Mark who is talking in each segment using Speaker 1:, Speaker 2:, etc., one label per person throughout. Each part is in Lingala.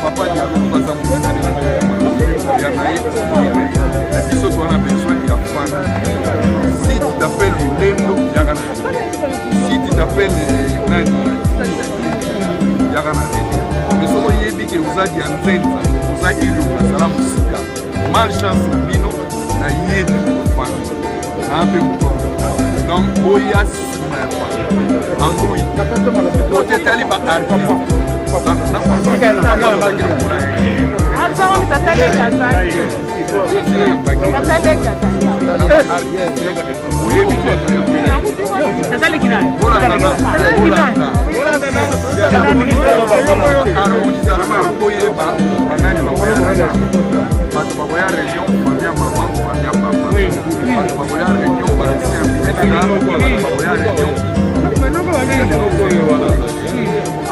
Speaker 1: papa dit on a besoin de fan. Si tu t'appelles Lendo, si tu t'appelles Nani, mais si vous avez que vous avez un train, vous avez eu malchance na bino na yedi fan. Un peu donc Oya Angui, côté Taliban artiste.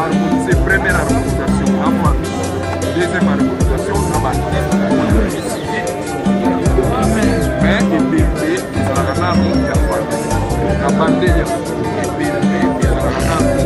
Speaker 1: Harmoniser première harmonisation en famille, deuxième harmonisation en baptiste, mais et bébé, ça va faire un la bande et bébé, ça va faire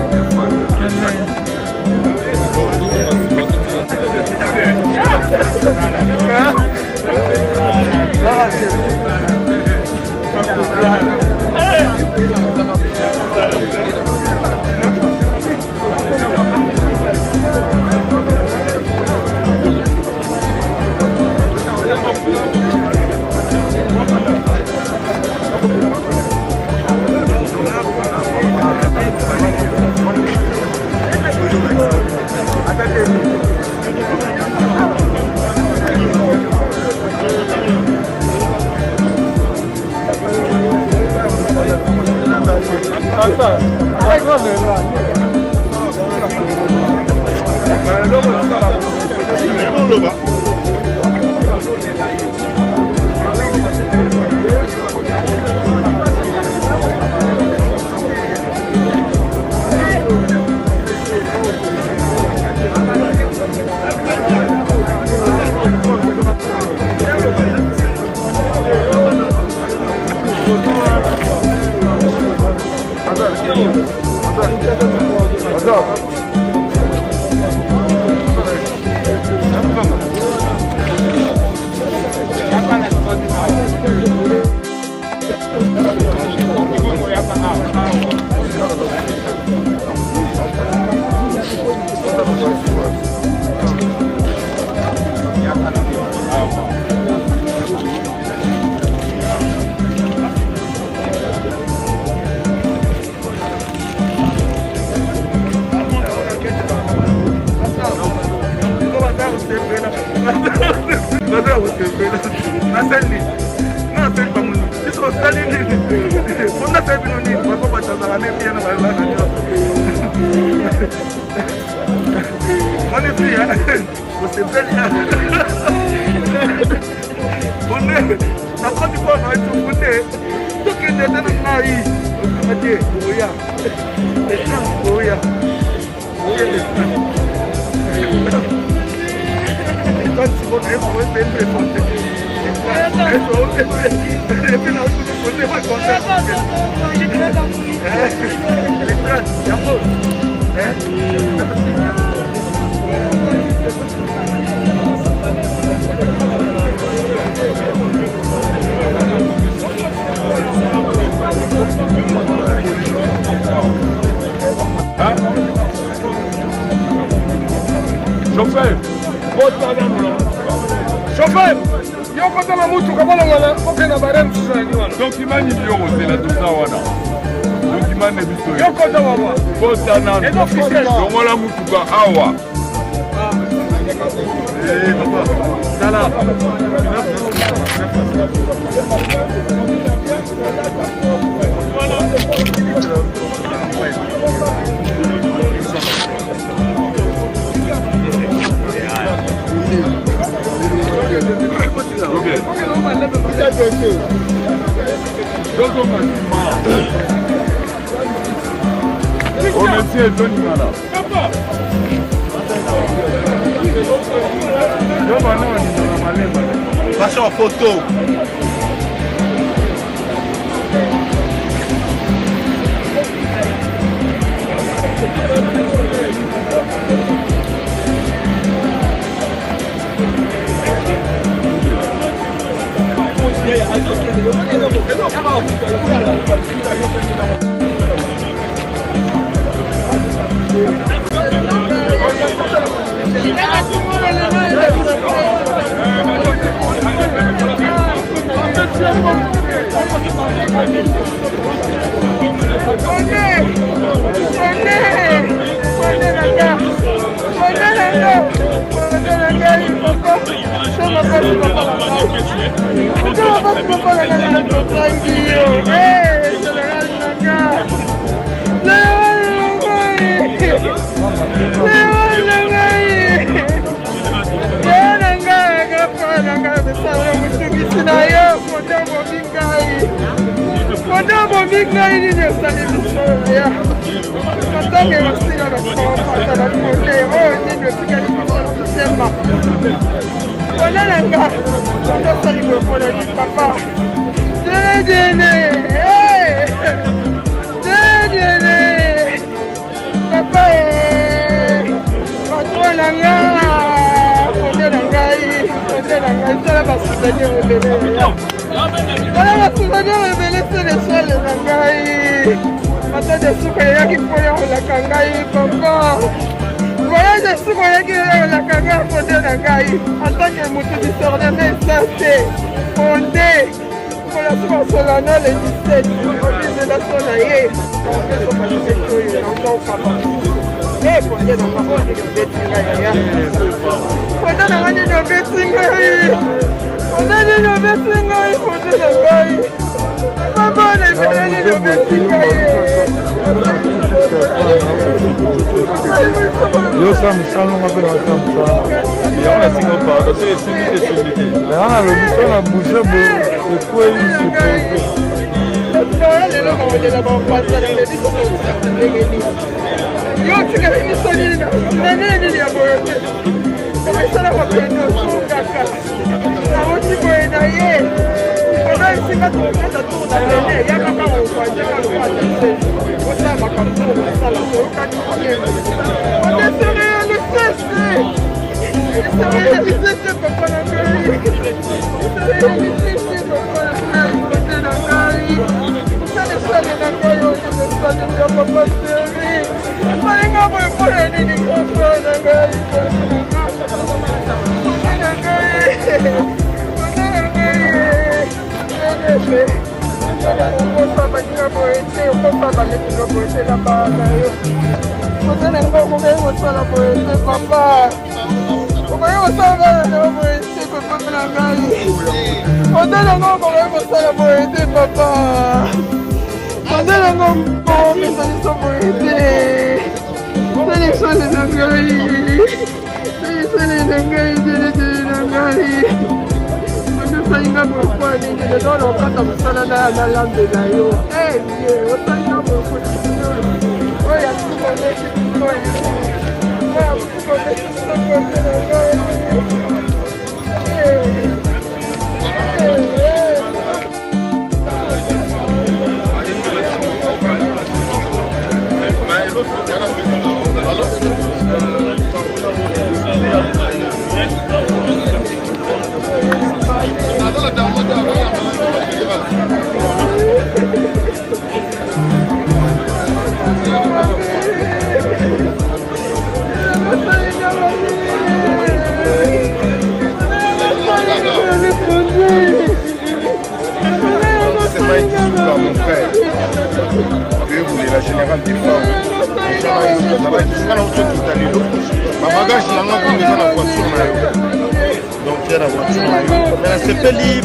Speaker 1: chauffeur, chauffeur, yo kota na mutu kabala ngala oke na barem susani wana. Document ni yo c'est la dosa wana. Document ne biso. Yo kota baba. Kota na. Et officiel. Dongo la mutu ka awa. Papa. Sala. Oh, monsieur, donnez-moi là. Passez en photo.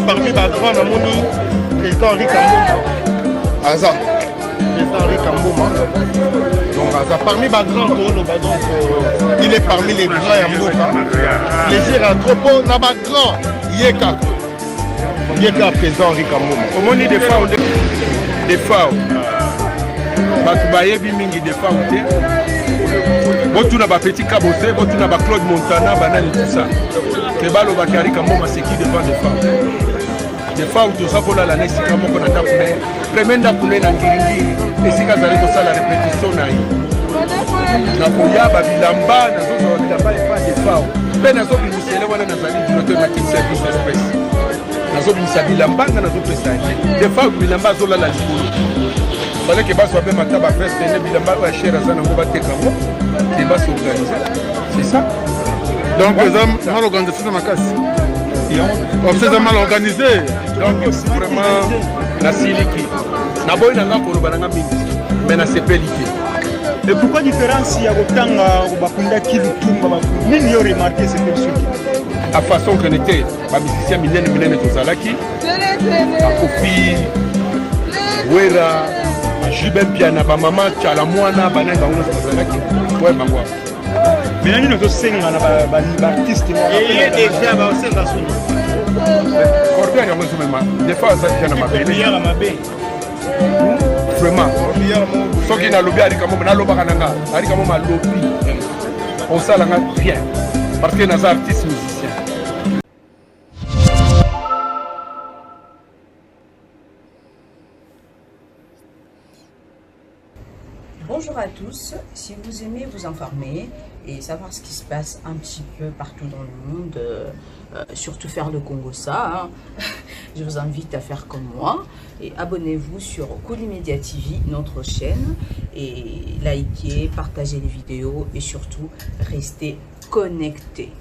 Speaker 2: Parmi ma grande amie, président Henri Kambouma. Aza. Président Henri Kambouma. Donc, parmi ma grande, il est parmi les grands Yamboka. Plaisir à trop na ba grand Yeka. Yeka président Henri Kambouma.
Speaker 1: Au moni des fois. Batubaye bimingi des fois. Botuna ba petit caboté, botuna ba Claude Montana, banani tout ça. Kebalo bakari Kambouma c'est qui devant des fois. Des fois où tout ça pour la next Kambouma qu'on a tapé. Première pour les Nangiringi et si Kazari pour ça la répétition naï. Na koyaba bilamba na zo bilamba et pas des fois. Ben na zo binisele wana na zali du note matin service express. Na zo binisa bilamba na zo pesa. Des fois bilamba zo la likolo. Fallait que baso be mataba feste ne bilamba wa chera sana ngo bateka ngo. C'est pas s'organiser. C'est ça.
Speaker 2: Donc, c'est mal organisé dans ma casse. C'est mal organisé.
Speaker 3: Donc, vraiment, la siliki. Naboy n'a pas pour le mais na sepeliki.
Speaker 4: Et pourquoi différence il y a autant de bakunda qui le tumba nini yo remarqué cette personne
Speaker 3: La façon que n'était ba musicien minene to salaki. Akofi Wera Jubem Piana ba mama tchala mwana bananga ono to salaki. Ouais bangwa.
Speaker 4: Mais nani no senga na ba artiste
Speaker 3: et déjà ba osenga suni. Cordia ya mwezo mema. Des fois ça tient na mabele.
Speaker 4: Ya mabe.
Speaker 3: Vraiment. Soki na lobi ari kamo na loba kananga ari kamo ma lobi on sala nga rien parce que nas artistes musiciens.
Speaker 5: Bonjour à tous, si vous aimez vous informer et savoir ce qui se passe un petit peu partout dans le monde, surtout faire le Congo ça, hein, je vous invite à faire comme moi et abonnez-vous sur Kolimedia TV, notre chaîne, et likez, partagez les vidéos et surtout restez connectés.